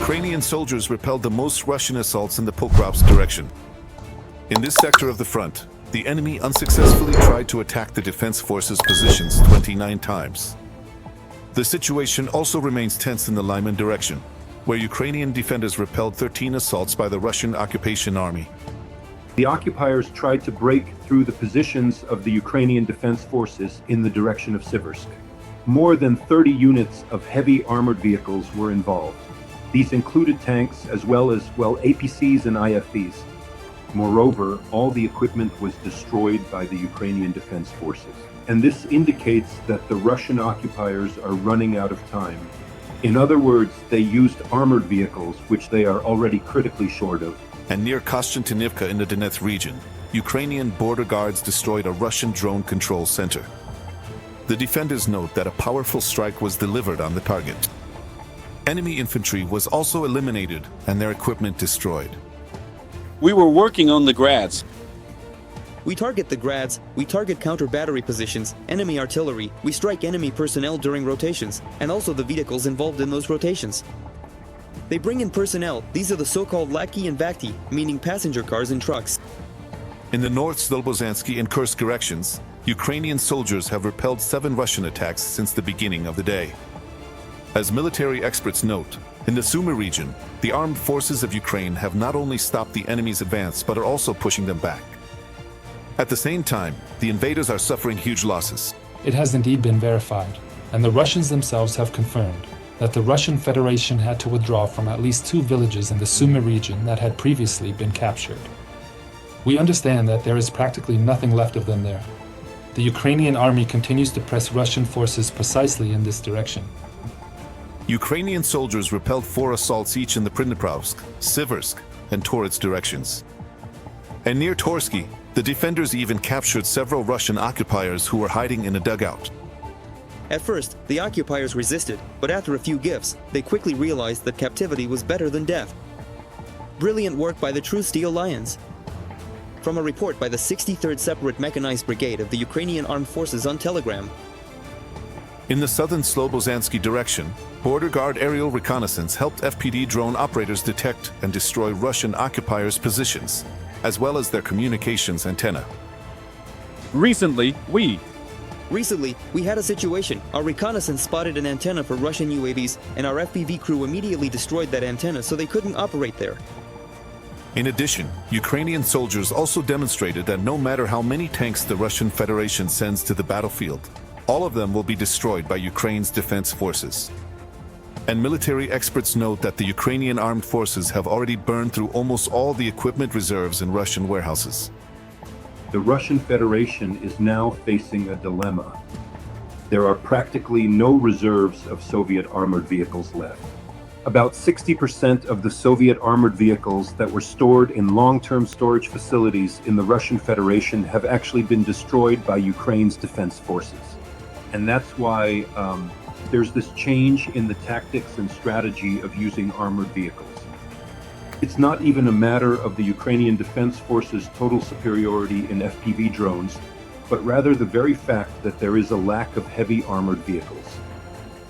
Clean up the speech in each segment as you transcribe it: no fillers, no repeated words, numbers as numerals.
Ukrainian soldiers repelled the most Russian assaults in the Pokrovsk direction. In this sector of the front, the enemy unsuccessfully tried to attack the defense forces' positions 29 times. The situation also remains tense in the Lyman direction, where Ukrainian defenders repelled 13 assaults by the Russian occupation army. The occupiers tried to break through the positions of the Ukrainian defense forces in the direction of Siversk. More than 30 units of heavy armored vehicles were involved. These included tanks as well as, APCs and IFVs. Moreover, all the equipment was destroyed by the Ukrainian defense forces. And this indicates that the Russian occupiers are running out of time. In other words, they used armored vehicles, which they are already critically short of. And near Kostantinivka in the Donetsk region, Ukrainian border guards destroyed a Russian drone control center. The defenders note that a powerful strike was delivered on the target. Enemy infantry was also eliminated and their equipment destroyed. We were working on the grads. We target the grads, we target counter-battery positions, enemy artillery, we strike enemy personnel during rotations, and also the vehicles involved in those rotations. They bring in personnel. These are the so-called Latki and Vakti, meaning passenger cars and trucks. In the North Slobozansky and Kursk directions, Ukrainian soldiers have repelled 7 Russian attacks since the beginning of the day. As military experts note, in the Sumy region, the armed forces of Ukraine have not only stopped the enemy's advance but are also pushing them back. At the same time, the invaders are suffering huge losses. It has indeed been verified, and the Russians themselves have confirmed that the Russian Federation had to withdraw from at least 2 villages in the Sumy region that had previously been captured. We understand that there is practically nothing left of them there. The Ukrainian army continues to press Russian forces precisely in this direction. Ukrainian soldiers repelled 4 assaults each in the Pokrovsk, Siversk, and Torets directions. And near Torsky, the defenders even captured several Russian occupiers who were hiding in a dugout. At first, the occupiers resisted, but after a few gifts, they quickly realized that captivity was better than death. Brilliant work by the True Steel Lions. From a report by the 63rd Separate Mechanized Brigade of the Ukrainian Armed Forces on Telegram. In the southern Slobozansky direction, border guard aerial reconnaissance helped FPD drone operators detect and destroy Russian occupiers' positions, as well as their communications antenna. Recently, we had a situation. Our reconnaissance spotted an antenna for Russian UAVs, and our FPV crew immediately destroyed that antenna so they couldn't operate there. In addition, Ukrainian soldiers also demonstrated that no matter how many tanks the Russian Federation sends to the battlefield, all of them will be destroyed by Ukraine's defense forces. And military experts note that the Ukrainian armed forces have already burned through almost all the equipment reserves in Russian warehouses. The Russian Federation is now facing a dilemma. There are practically no reserves of Soviet armored vehicles left. About 60% of the Soviet armored vehicles that were stored in long-term storage facilities in the Russian Federation have actually been destroyed by Ukraine's defense forces. And that's why there's this change in the tactics and strategy of using armored vehicles. It's not even a matter of the Ukrainian Defense Forces' total superiority in FPV drones, but rather the very fact that there is a lack of heavy armored vehicles.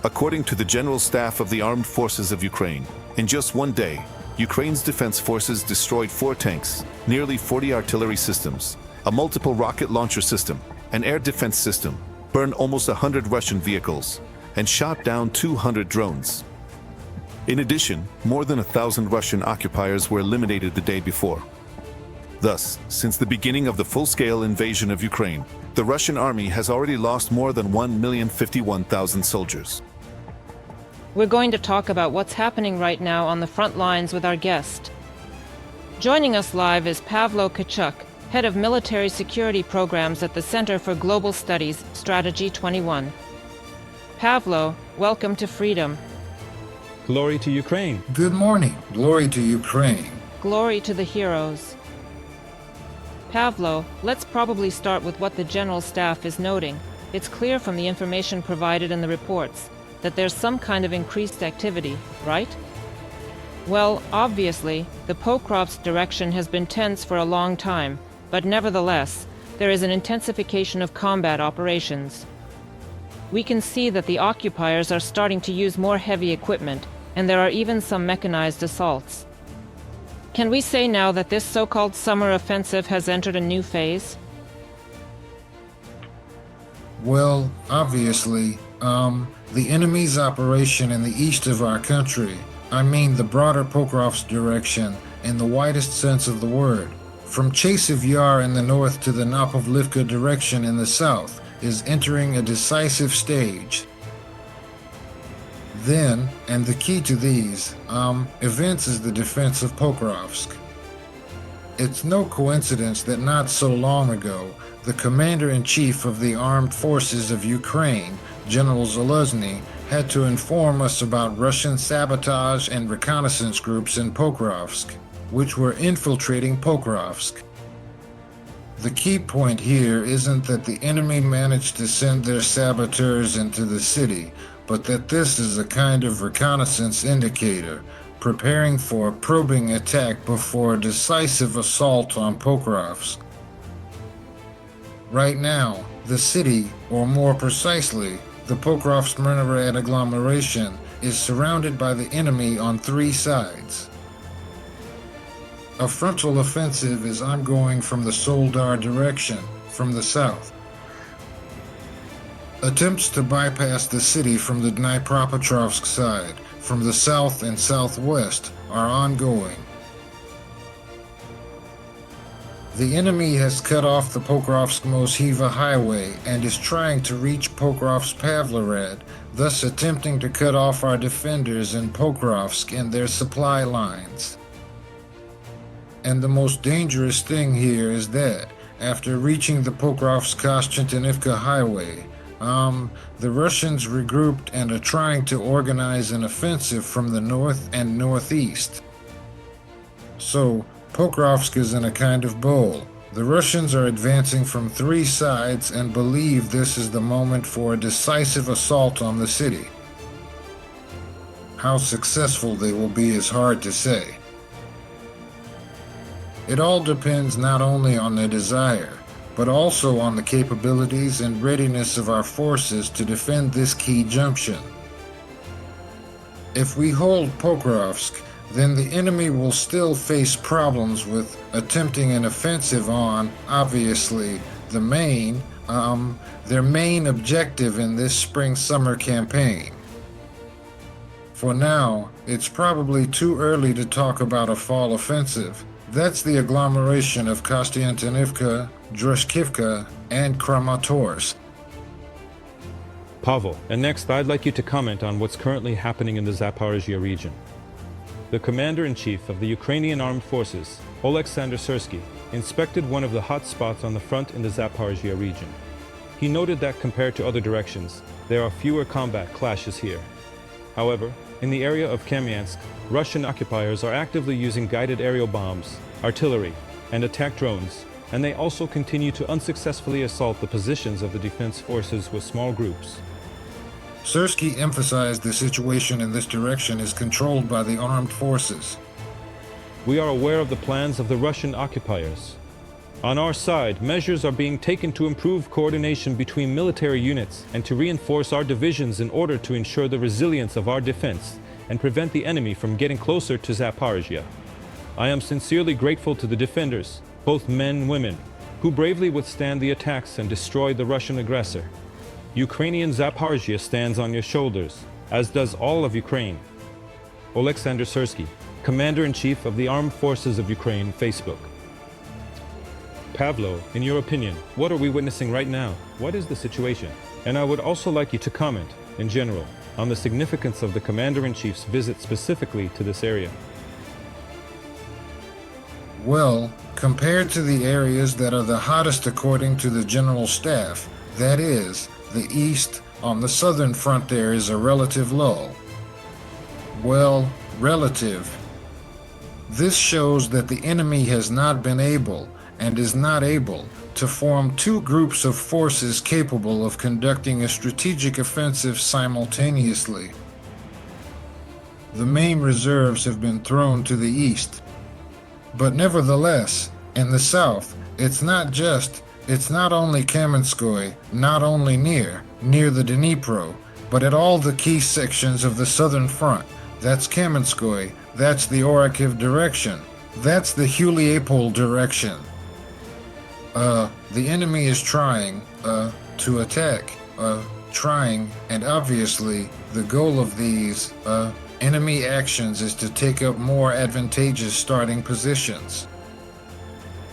According to the General Staff of the Armed Forces of Ukraine, in just one day, Ukraine's defense forces destroyed 4 tanks, nearly 40 artillery systems, a multiple rocket launcher system, an air defense system, burned almost 100 Russian vehicles, and shot down 200 drones. In addition, more than 1,000 Russian occupiers were eliminated the day before. Thus, since the beginning of the full-scale invasion of Ukraine, the Russian army has already lost more than 1,051,000 soldiers. We're going to talk about what's happening right now on the front lines with our guest. Joining us live is Pavlo Kachuk, Head of Military Security Programs at the Center for Global Studies, Strategy 21. Pavlo, welcome to Freedom. Glory to Ukraine. Good morning. Glory to Ukraine. Glory to the heroes. Pavlo, let's probably start with what the General Staff is noting. It's clear from the information provided in the reports that there's some kind of increased activity, right? Well, obviously, the Pokrovsk direction has been tense for a long time, but nevertheless, there is an intensification of combat operations. We can see that the occupiers are starting to use more heavy equipment, and there are even some mechanized assaults. Can we say now that this so-called summer offensive has entered a new phase? Well, obviously, the enemy's operation in the east of our country, I mean the broader Pokrovsk direction in the widest sense of the word, from Chasiv Yar in the north to the Napovlivka direction in the south, is entering a decisive stage. Then, and the key to these events is the defense of Pokrovsk. It's no coincidence that not so long ago, the Commander-in-Chief of the Armed Forces of Ukraine, General Syrskyi, had to inform us about Russian sabotage and reconnaissance groups in Pokrovsk, which were infiltrating Pokrovsk. The key point here isn't that the enemy managed to send their saboteurs into the city, but that this is a kind of reconnaissance indicator, preparing for a probing attack before a decisive assault on Pokrovsk. Right now, the city, or more precisely, the Pokrovsk-Myrnarad agglomeration, is surrounded by the enemy on 3 sides. A frontal offensive is ongoing from the Soldar direction, from the south. Attempts to bypass the city from the Dnipropetrovsk side, from the south and southwest, are ongoing. The enemy has cut off the Pokrovsk-Moshiva highway and is trying to reach Pokrovsk-Pavlorad, thus attempting to cut off our defenders in Pokrovsk and their supply lines. And the most dangerous thing here is that, after reaching the Pokrovsk-Koshchentinivka highway, the Russians regrouped and are trying to organize an offensive from the north and northeast. So, Pokrovsk is in a kind of bowl. The Russians are advancing from 3 sides and believe this is the moment for a decisive assault on the city. How successful they will be is hard to say. It all depends not only on their desire, but also on the capabilities and readiness of our forces to defend this key junction. If we hold Pokrovsk, then the enemy will still face problems with attempting an offensive on, obviously, their main objective in this spring-summer campaign. For now, it's probably too early to talk about a fall offensive. That's the agglomeration of Kostiantinivka, Droshkivka, and Kramatorsk. Pavel, and next I'd like you to comment on what's currently happening in the Zaporizhia region. The Commander-in-Chief of the Ukrainian Armed Forces, Oleksandr Syrskyi, inspected one of the hot spots on the front in the Zaporizhia region. He noted that compared to other directions, there are fewer combat clashes here. However, in the area of Kamyansk, Russian occupiers are actively using guided aerial bombs, artillery, and attack drones, and they also continue to unsuccessfully assault the positions of the defense forces with small groups. Syrskyi emphasized the situation in this direction is controlled by the armed forces. We are aware of the plans of the Russian occupiers. On our side, measures are being taken to improve coordination between military units and to reinforce our divisions in order to ensure the resilience of our defense and prevent the enemy from getting closer to Zaporizhia. I am sincerely grateful to the defenders, both men and women, who bravely withstand the attacks and destroy the Russian aggressor. Ukrainian Zaporizhia stands on your shoulders, as does all of Ukraine. Oleksandr Syrskyi, Commander-in-Chief of the Armed Forces of Ukraine, Facebook. Pavlo, in your opinion, what are we witnessing right now? What is the situation? And I would also like you to comment, in general, on the significance of the Commander-in-Chief's visit specifically to this area. Well, compared to the areas that are the hottest according to the General Staff, that is, the east, on the southern front there is a relative lull. Well, relative. This shows that the enemy has not been able, and is not able, to form 2 groups of forces capable of conducting a strategic offensive simultaneously. The main reserves have been thrown to the east. But nevertheless, in the south, it's not only Kamenskoye, not only near the Dnipro, but at all the key sections of the southern front, That's Kamenskoye. That's the Orakiv direction. That's the Huliapol direction. The enemy is trying, to attack, trying, and obviously, the goal of these, enemy actions is to take up more advantageous starting positions.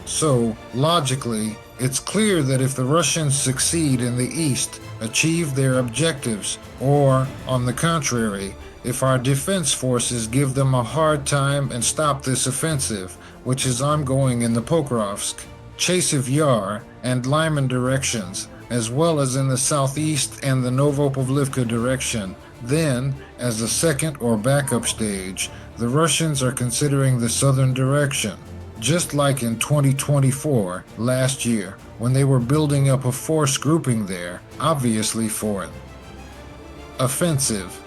So, logically, it's clear that if the Russians succeed in the east, achieve their objectives, or, on the contrary, if our defense forces give them a hard time and stop this offensive, which is ongoing in the Pokrovsk, Chasiv Yar, and Lyman directions, as well as in the southeast and the Novopavlivka direction, then, as a second or backup stage, the Russians are considering the southern direction, just like in 2024, last year, when they were building up a force grouping there, obviously for an offensive.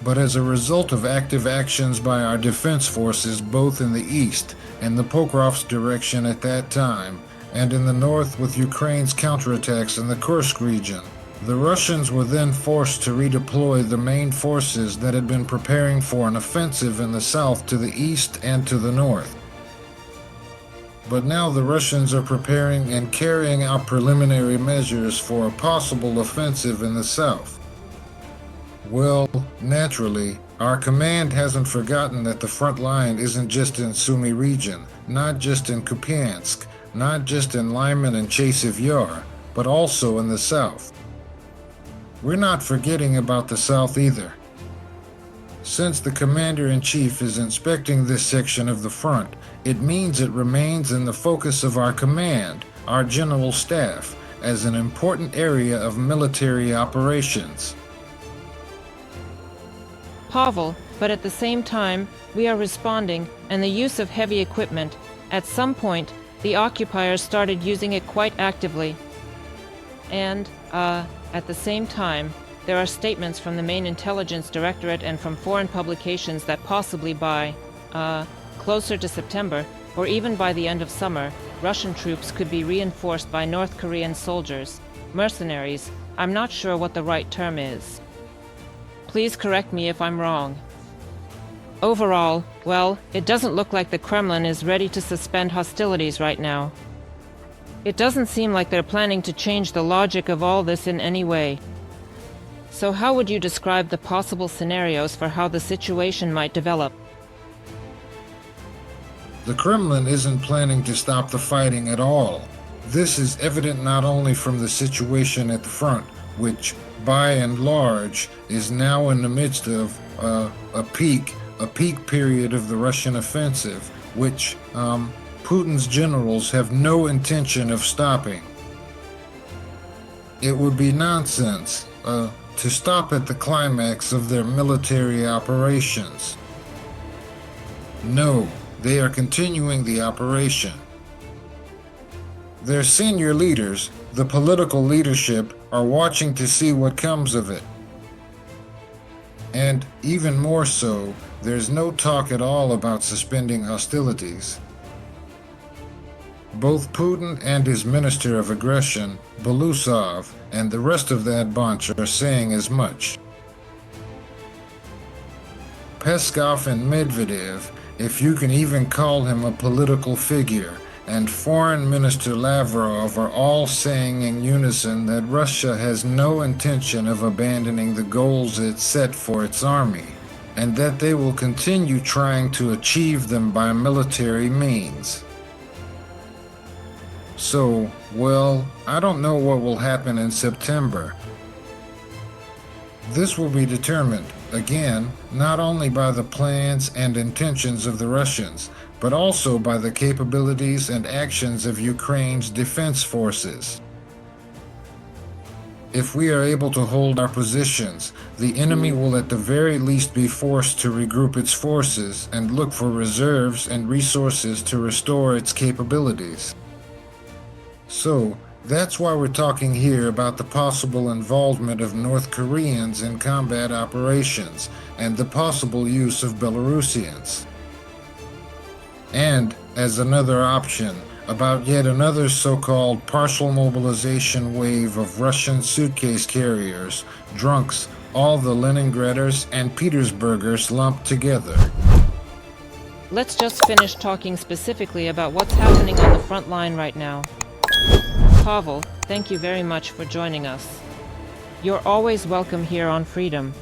But as a result of active actions by our defense forces both in the east and the Pokrovsk direction at that time, and in the north with Ukraine's counterattacks in the Kursk region, the Russians were then forced to redeploy the main forces that had been preparing for an offensive in the south to the east and to the north. But now the Russians are preparing and carrying out preliminary measures for a possible offensive in the south. Well, naturally, our command hasn't forgotten that the front line isn't just in Sumy region, not just in Kupiansk, not just in Lyman and Chasiv Yar, but also in the south. We're not forgetting about the south either. Since the commander-in-chief is inspecting this section of the front, it means it remains in the focus of our command, our general staff, as an important area of military operations. Pavel, but at the same time, we are responding, and the use of heavy equipment. At some point, the occupiers started using it quite actively. And, at the same time, there are statements from the main intelligence directorate and from foreign publications that possibly by, closer to September, or even by the end of summer, Russian troops could be reinforced by North Korean soldiers, mercenaries. I'm not sure what the right term is. Please correct me if I'm wrong. Overall, well, it doesn't look like the Kremlin is ready to suspend hostilities right now. It doesn't seem like they're planning to change the logic of all this in any way. So how would you describe the possible scenarios for how the situation might develop? The Kremlin isn't planning to stop the fighting at all. This is evident not only from the situation at the front, which, by and large, is now in the midst of a peak period of the Russian offensive, which Putin's generals have no intention of stopping. It would be nonsense to stop at the climax of their military operations. No, they are continuing the operation. Their senior leaders, the political leadership, are watching to see what comes of it. And even more so, there's no talk at all about suspending hostilities. Both Putin and his Minister of Aggression, Belousov, and the rest of that bunch are saying as much. Peskov and Medvedev, if you can even call him a political figure, and Foreign Minister Lavrov are all saying in unison that Russia has no intention of abandoning the goals it set for its army, and that they will continue trying to achieve them by military means. So, well, I don't know what will happen in September. This will be determined, again, not only by the plans and intentions of the Russians, but also by the capabilities and actions of Ukraine's defense forces. If we are able to hold our positions, the enemy will at the very least be forced to regroup its forces and look for reserves and resources to restore its capabilities. So, that's why we're talking here about the possible involvement of North Koreans in combat operations and the possible use of Belarusians. And, as another option, about yet another so-called partial mobilization wave of Russian suitcase carriers, drunks, all the Leningraders and Petersburgers lumped together. Let's just finish talking specifically about what's happening on the front line right now. Pavel, thank you very much for joining us. You're always welcome here on Freedom.